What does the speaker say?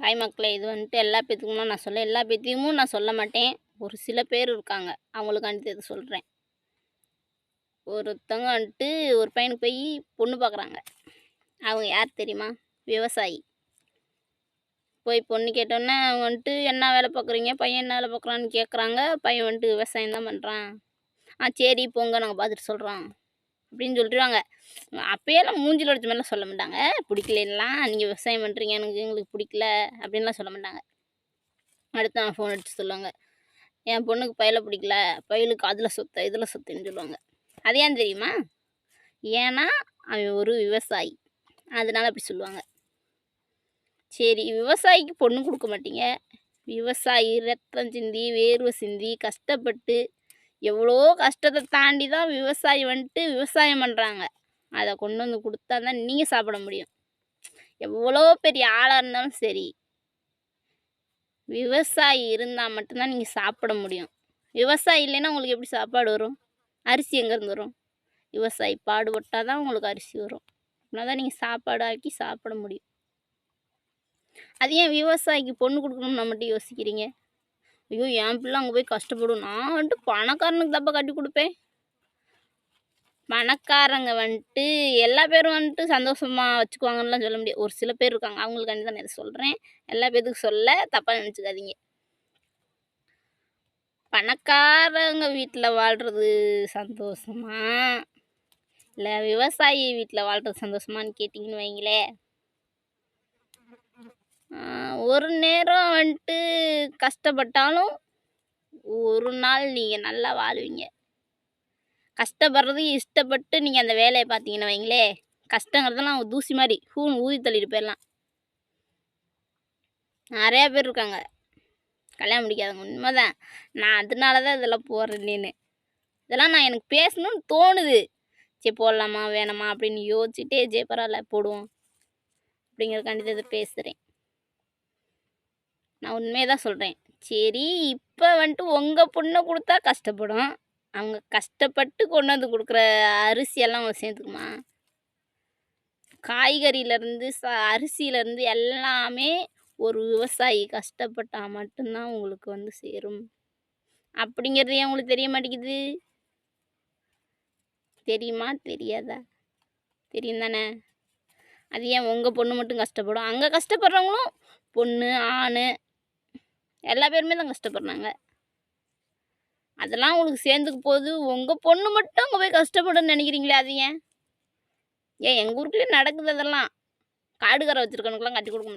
Hi மக்களே! இது வந்துட்டு எல்லா பேத்துக்கும்லாம் நான் எல்லா பேத்தையும் நான் சொல்ல மாட்டேன். ஒரு சில பேர் இருக்காங்க. அவங்களுக்காண்டி இத சொல்றேன். ஒருத்தவங்க வந்துட்டு ஒரு பையனுக்கு போய் பொண்ணு பார்க்குறாங்க. அவங்க யார் தெரியுமா? விவசாயி. போய் பொண்ணு கேட்டோன்னே அவங்க வந்துட்டு என்ன வேலை பார்க்குறீங்க? பையன் என்ன வேலை பார்க்குறான்னு கேட்குறாங்க. பையன் வந்துட்டு விவசாயம் தான் பண்ணுறான். சரி போங்க நாங்கள் பார்த்துட்டு சொல்கிறோம். அப்படின்னு சொல்லிடுவாங்க. அப்பயெல்லாம் மூஞ்சில அடிச்ச மாதிரிலாம் சொல்ல மாட்டாங்க. பிடிக்கலலாம் நீங்கள் விவசாயம் பண்ணுறீங்க எங்களுக்கு பிடிக்கல அப்படின்லாம் சொல்ல மாட்டாங்க. அடுத்து நான் ஃபோன் அடித்து சொல்லுவாங்க. என் பொண்ணுக்கு பயலை பிடிக்கல, பயலுக்கு அதில் சொத்து இதில் சொத்துன்னு சொல்லுவாங்க. அது ஏன் தெரியுமா? ஏன்னா அவன் ஒரு விவசாயி, அதனால அப்படி சொல்லுவாங்க. சரி விவசாயிக்கு பொண்ணு கொடுக்க மாட்டீங்க, விவசாயி ரத்தம் சிந்தி வேர்வை சிந்தி கஷ்டப்பட்டு எவ்வளோ கஷ்டத்தை தாண்டி தான் விவசாயி வந்துட்டு விவசாயம் பண்ணுறாங்க. அதை கொண்டு வந்து கொடுத்தா தான் நீங்கள் சாப்பிட முடியும். எவ்வளோ பெரிய ஆளாக இருந்தாலும் சரி, விவசாயி இருந்தால் மட்டும்தான் நீங்கள் சாப்பிட முடியும். விவசாயி இல்லைன்னா உங்களுக்கு எப்படி சாப்பாடு வரும்? அரிசி எங்கேருந்து வரும்? விவசாயி பாடுபட்டால் தான் உங்களுக்கு அரிசி வரும். அப்படின்னா தான் நீங்கள் சாப்பாடு ஆக்கி சாப்பிட முடியும். அது ஏன் விவசாயிக்கு பொண்ணு கொடுக்கணும்னு மட்டும் யோசிக்கிறீங்க? ஐயோ என் பிள்ளை அங்கே போய் கஷ்டப்படும், நான் வந்துட்டு பணக்காரனுக்கு தப்பா கட்டி கொடுப்பேன். பணக்காரங்க வந்துட்டு எல்லா பேரும் வந்துட்டு சந்தோஷமாக வச்சுக்குவாங்கன்னுலாம் சொல்ல முடியாது. ஒரு சில பேர் இருக்காங்க, அவங்களுக்காண்டி தான் நான் இதை சொல்கிறேன். எல்லா பேத்துக்கும் சொல்ல தப்பாக நினச்சிக்காதீங்க. பணக்காரங்க வீட்டில் வாழ்கிறது சந்தோஷமா இல்லை விவசாயி வீட்டில் வாழ்கிறது சந்தோஷமானு கேட்டிங்கன்னு வைங்களே, ஒரு நேரம் வந்துட்டு கஷ்டப்பட்டாலும் ஒரு நாள் நீங்கள் நல்லா வாழ்வீங்க. கஷ்டப்படுறது இஷ்டப்பட்டு நீங்கள் அந்த வேலையை பார்த்தீங்கன்னு வைங்களே, கஷ்டங்கிறதெல்லாம் தூசி மாதிரி ஊதி தள்ளிட்டு போயிடலாம். நிறையா பேர் இருக்காங்க கல்யாணம் முடிக்காதவங்க. உண்மைதான், நான் அதனால தான் இதெல்லாம் போடுறேன்னு. இதெல்லாம் நான் எனக்கு பேசணும்னு தோணுது. சரி போடலாமா வேணாமா அப்படின்னு யோசிச்சுட்டே சரி பரவாயில்ல போடுவோம் அப்படிங்கிறதுக்காண்டி இதை பேசுகிறேன். நான் உண்மையை தான் சொல்கிறேன். சரி இப்போ வந்துட்டு உங்கள் பொண்ணை கொடுத்தா கஷ்டப்படும், அவங்க கஷ்டப்பட்டு கொண்டு வந்து கொடுக்குற அரிசியெல்லாம் அவங்க சேர்த்துக்குமா? காய்கறியிலேருந்து அரிசியிலேருந்து எல்லாமே ஒரு விவசாயி கஷ்டப்பட்டால் மட்டும்தான் உங்களுக்கு வந்து சேரும். அப்படிங்கிறது ஏன் உங்களுக்கு தெரிய மாட்டேங்குது? தெரியுமா தெரியாதா? தெரியும் தானே. அது ஏன் உங்கள் பொண்ணு மட்டும் கஷ்டப்படும்? அங்கே கஷ்டப்படுறவங்களும் பொண்ணு ஆண் எல்லா பேருமே தான் கஷ்டப்படுறாங்க. அதெல்லாம் உங்களுக்கு சேர்ந்துக்கு போகுது. உங்கள் பொண்ணு மட்டும் அங்கே போய் கஷ்டப்படுன்னு நினைக்கிறீங்களே, அது ஏன்? எங்கள் ஊருக்குள்ளேயே நடக்குது அதெல்லாம். காடுகரை வச்சுருக்கவனுக்குலாம் கட்டி கொடுக்க முடியாது.